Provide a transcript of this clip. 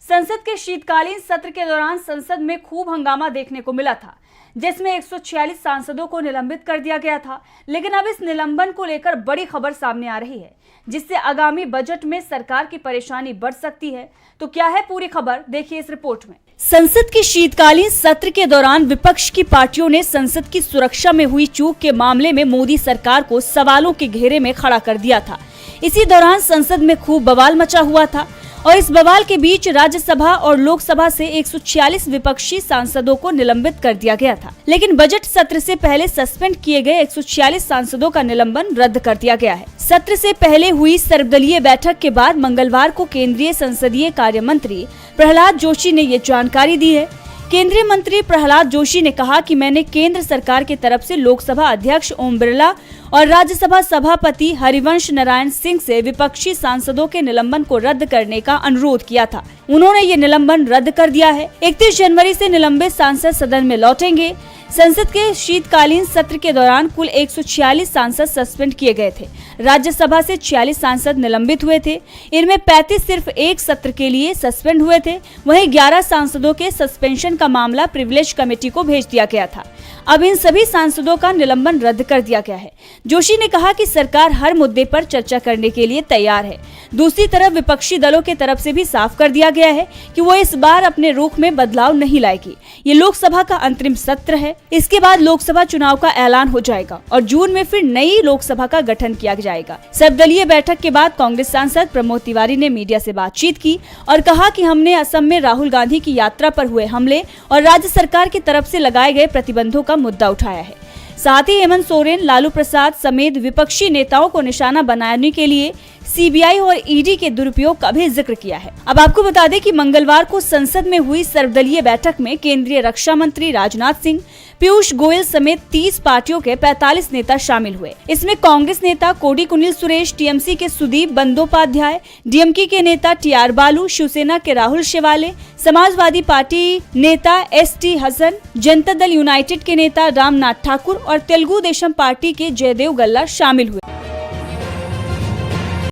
संसद के शीतकालीन सत्र के दौरान संसद में खूब हंगामा देखने को मिला था, जिसमें 146 सांसदों को निलंबित कर दिया गया था। लेकिन अब इस निलंबन को लेकर बड़ी खबर सामने आ रही है, जिससे आगामी बजट में सरकार की परेशानी बढ़ सकती है। तो क्या है पूरी खबर, देखिए इस रिपोर्ट में। संसद के शीतकालीन सत्र के दौरान विपक्ष की पार्टियों ने संसद की सुरक्षा में हुई चूक के मामले में मोदी सरकार को सवालों के घेरे में खड़ा कर दिया था। इसी दौरान संसद में खूब बवाल मचा हुआ था और इस बवाल के बीच राज्यसभा और लोकसभा से 146 विपक्षी सांसदों को निलंबित कर दिया गया था। लेकिन बजट सत्र से पहले सस्पेंड किए गए 146 सांसदों का निलंबन रद्द कर दिया गया है। सत्र से पहले हुई सर्वदलीय बैठक के बाद मंगलवार को केंद्रीय संसदीय कार्य मंत्री प्रहलाद जोशी ने ये जानकारी दी है। केंद्रीय मंत्री प्रहलाद जोशी ने कहा कि मैंने केंद्र सरकार की तरफ से लोकसभा अध्यक्ष ओम बिरला और राज्यसभा सभापति हरिवंश नारायण सिंह से विपक्षी सांसदों के निलंबन को रद्द करने का अनुरोध किया था। उन्होंने ये निलंबन रद्द कर दिया है। 31 जनवरी से निलंबित सांसद सदन में लौटेंगे। संसद के शीतकालीन सत्र के दौरान कुल 146 सांसद सस्पेंड किए गए थे। राज्यसभा से 46 सांसद निलंबित हुए थे। इनमें 35 सिर्फ एक सत्र के लिए सस्पेंड हुए थे। वहीं 11 सांसदों के सस्पेंशन का मामला प्रिविलेज कमेटी को भेज दिया गया था। अब इन सभी सांसदों का निलंबन रद्द कर दिया गया है। जोशी ने कहा कि सरकार हर मुद्दे पर चर्चा करने के लिए तैयार है। दूसरी तरफ विपक्षी दलों की तरफ से भी साफ कर दिया गया है कि वो इस बार अपने रुख में बदलाव नहीं लाएगी। ये लोकसभा का अंतरिम सत्र है। इसके बाद लोकसभा चुनाव का ऐलान हो जाएगा और जून में फिर नई लोकसभा का गठन किया जाएगा। सर्वदलीय बैठक के बाद कांग्रेस सांसद प्रमोद तिवारी ने मीडिया से बातचीत की और कहा कि हमने असम में राहुल गांधी की यात्रा पर हुए हमले और राज्य सरकार की तरफ से लगाए गए प्रतिबंधों का मुद्दा उठाया है। साथ ही हेमंत सोरेन, लालू प्रसाद समेत विपक्षी नेताओं को निशाना बनाने के लिए सीबीआई और ईडी के दुरुपयोग का भी जिक्र किया है। अब आपको बता दें कि मंगलवार को संसद में हुई सर्वदलीय बैठक में केंद्रीय रक्षा मंत्री राजनाथ सिंह, पीयूष गोयल समेत 30 पार्टियों के 45 नेता शामिल हुए। इसमें कांग्रेस नेता कोडिकुनिल सुरेश, टीएमसी के सुदीप बंदोपाध्याय, डीएमके के नेता टीआर बालू, शिवसेना के राहुल शेवाले, समाजवादी पार्टी नेता एसटी हसन, जनता दल यूनाइटेड के नेता रामनाथ ठाकुर और तेलुगु देशम पार्टी के जयदेव गल्ला शामिल हुए।